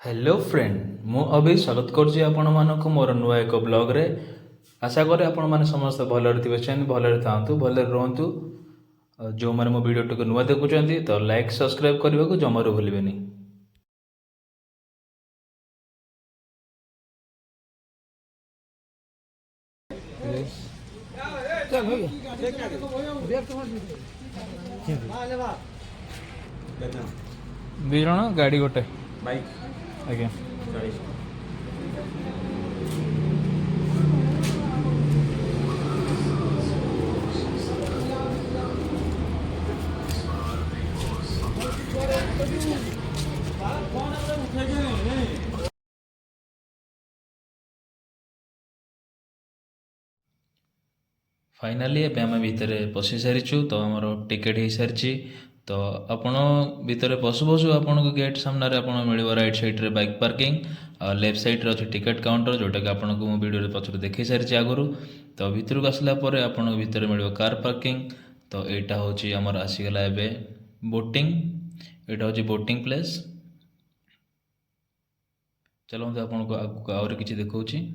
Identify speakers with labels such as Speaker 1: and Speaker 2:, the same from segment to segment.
Speaker 1: Hello friend मु अभी स्वागत करुच्ची आपण मानक मोर नुआ एक ब्लॉग रे। आशा करे आपण माने समस्त भलरे थिबे सेन भलरे थांतु भलरे रहंतु। जो माने मो वीडियो टको नुआ देखुचंती तो लाइक सब्सक्राइब करबा को जमारो भूलिबेनी। दी जण गाड़ी गोटे
Speaker 2: बाइक
Speaker 1: आज्ञा
Speaker 2: गाड़ी
Speaker 1: फाइनाली एबे आम भितर पशि सारीचु तो आमर टिकेट हो सारी। तो आपण भितर पशु पशु आपण को गेट सामने आपन मिल राइट साइड रे बाइक पार्किंग और लेफ्ट साइड रे अच्छे टिकेट काउंटर जोटा कि आपन को मो वीडियो पछर देखी सारी आगु। तो भितर को आसला परे आपण भितर मिल कार पार्किंग। तो यहाँ हूँ आमर आसीगला एबे बोटिंग। यहाँ हूँ बोटिंग प्लेस। चलते आपन को आगु आउरी किछि देखौछि।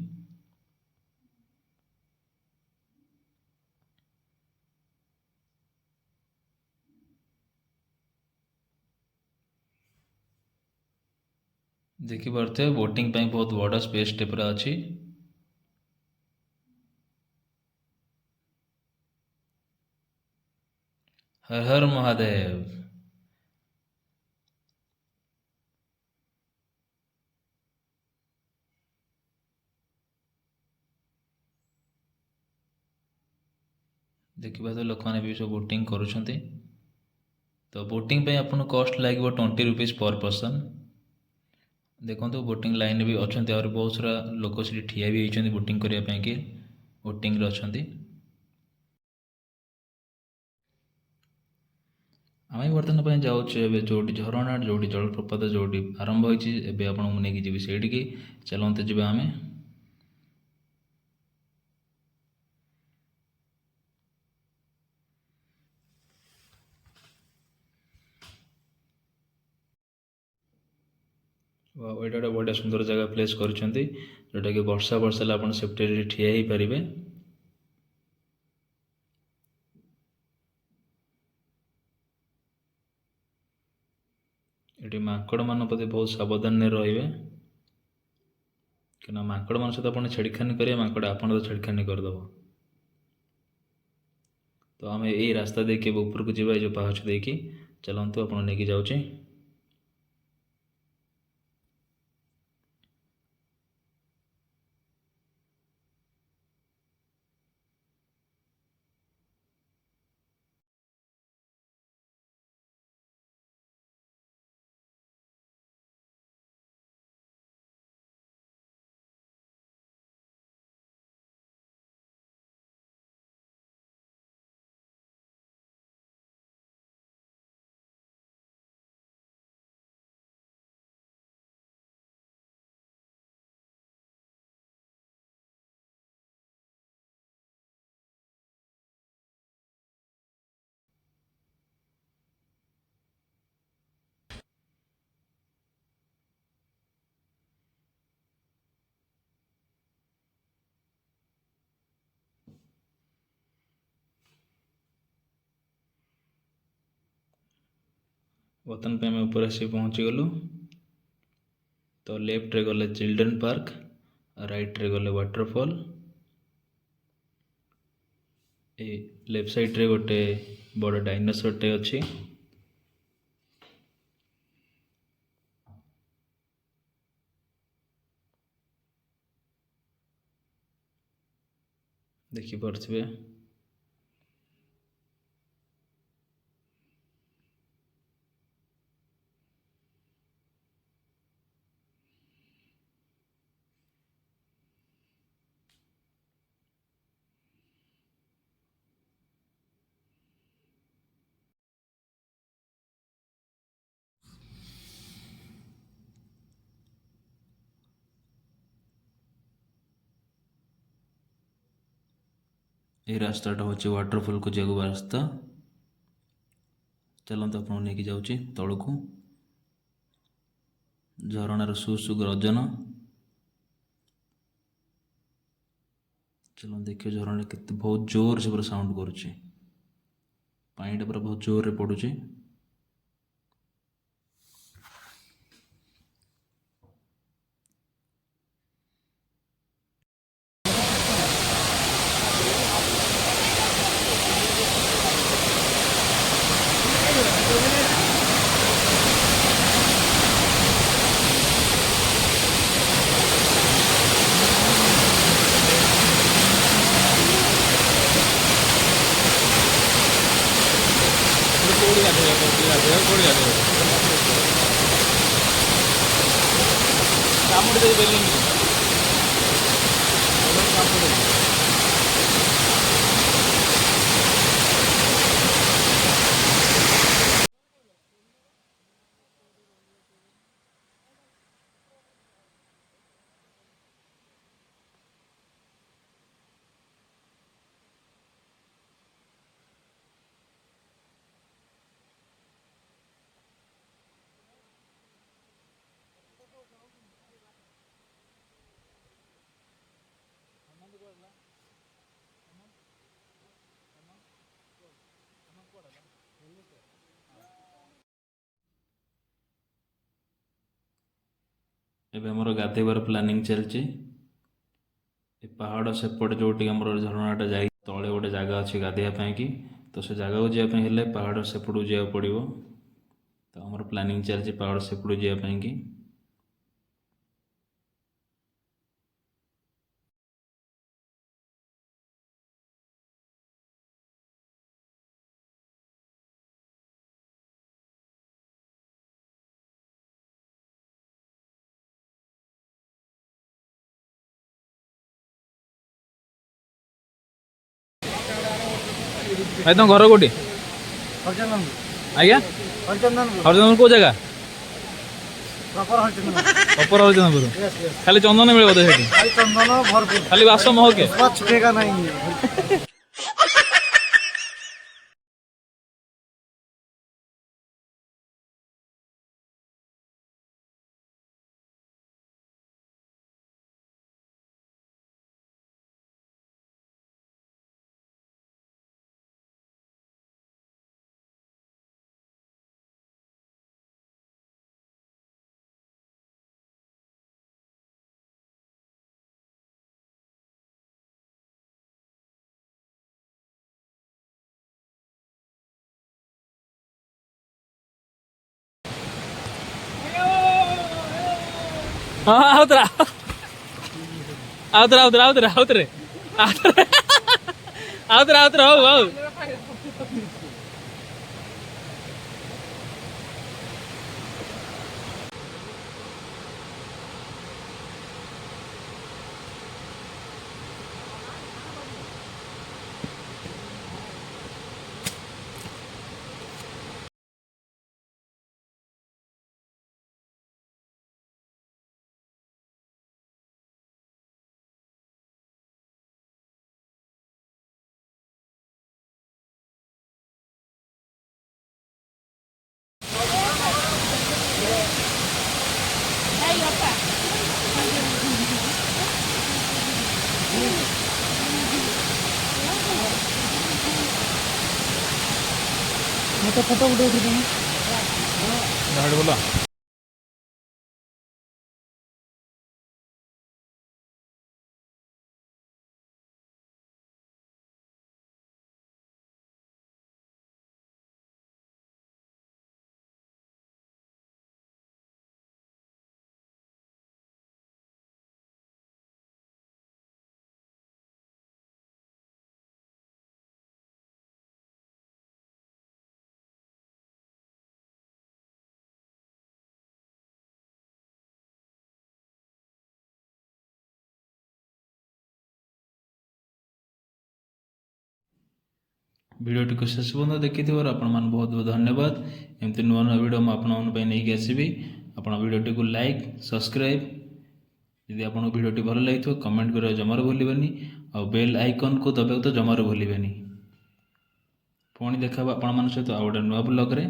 Speaker 1: देखी पार्थे बोटिंग ପାଇଁ बहुत बड़ा स्पेस टे पूरा अछि। हर हर महादेव। देखिए तो लोक मैंने भी सब बोटिंग करुँच। तो बोटिंग पे आपन कॉस्ट लगे 20 रुपीज पर पर्सन। देखो बोटिंग लाइन भी अच्छा और बहुत सारा लोक से ठिया भी होती बोटिंग करने कि बोटिंग अच्छा। आम बर्तमान जाऊे जो झरणा जो जलप्रपात जो आरंभ होती आपको नहीं जी से चलते जी आम। यहाँ गोटे बढ़िया सुंदर जगह प्लेस कर जोटा कि वर्षा वर्षा आप सेफ्टी ठिया हो पारे। ये माकड़ मान प्रति बहुत सावधान रे कि माकड़ मान सहित आप छेड़खानी करेंगे माकड़ आप तो छेड़खानी करदेव। तो आम यही रास्ता देखिए ऊपर को जावा जो पाहच देखी चलतु आप नहीं जाऊँ। बर्तन पे आम ऊपर आसी पहुँची गलु। तो लेफ्ट रे गले चिल्ड्रेन पार्क राइट रे गले वाटरफॉल। ए लेफ्ट साइड रे गोटे बड़ डायनासोर टे अच्छी। देखी पार्थे ये रास्ताटा हूँ वाटरफॉल को जागो रास्ता। चलते आपको नहीं जाऊँ तौक। ଝରଣାର ସୁସୁ ଗର୍ଜନ। चलो देखिए झरଣା केते बहुत जोर से पूरा साउंड करुचे, पानीटा पूरा बहुत जोर रे पड़ुचे। ଏବେ ଆମର ଗାଧେଇବାର ପ୍ଲାନିଂ ଚାଲିଛି। ଏ ପାହାଡ଼ ସେପଟେ ଯେଉଁଠି ଆମର ଝରଣାଟା ଯାଇ ତଳେ ଗୋଟେ ଜାଗା ଅଛି ଗାଧେଇବା ପାଇଁକି, ତ ସେ ଜାଗାକୁ ଯିବା ପାଇଁ ହେଲେ ପାହାଡ଼ ସେପଟକୁ ଯିବାକୁ ପଡ଼ିବ। ତ ଆମର ପ୍ଲାନିଂ ଚାଲିଛି ପାହାଡ଼ ସେପଟକୁ ଯିବା ପାଇଁକି।
Speaker 2: भाई तुम घर कोटी आज्ञा हरचंदन को जगह प्रॉपर हरचंदनपुर खाली चंदन मिले बोधे
Speaker 3: चंदन भरपूर
Speaker 2: खाली बास महके
Speaker 3: छुटेगा नहीं।
Speaker 2: हाँ आउतरा आउतरा आउतरा आउतरा आउतरे आउतरा आउतरा हो आओ
Speaker 3: मैं तो फोटो उठा
Speaker 2: बोला
Speaker 1: भिडियोटी शेष पर्यंत देखि आपण मान बहुत बहुत धन्यवाद। एमती नुआ नुआ भिडियो मैं आपण नहीं आसबि। आपण भिडियोटी को लाइक सब्सक्राइब यदि आपको भिडियोटी भल लगी कमेंट कर जमार भूलि और बेल आइकन को दबाक तो जमार भूलि। पुणी देखा आपण मान सहित आ गोटे नुआ ब्लॉग रे।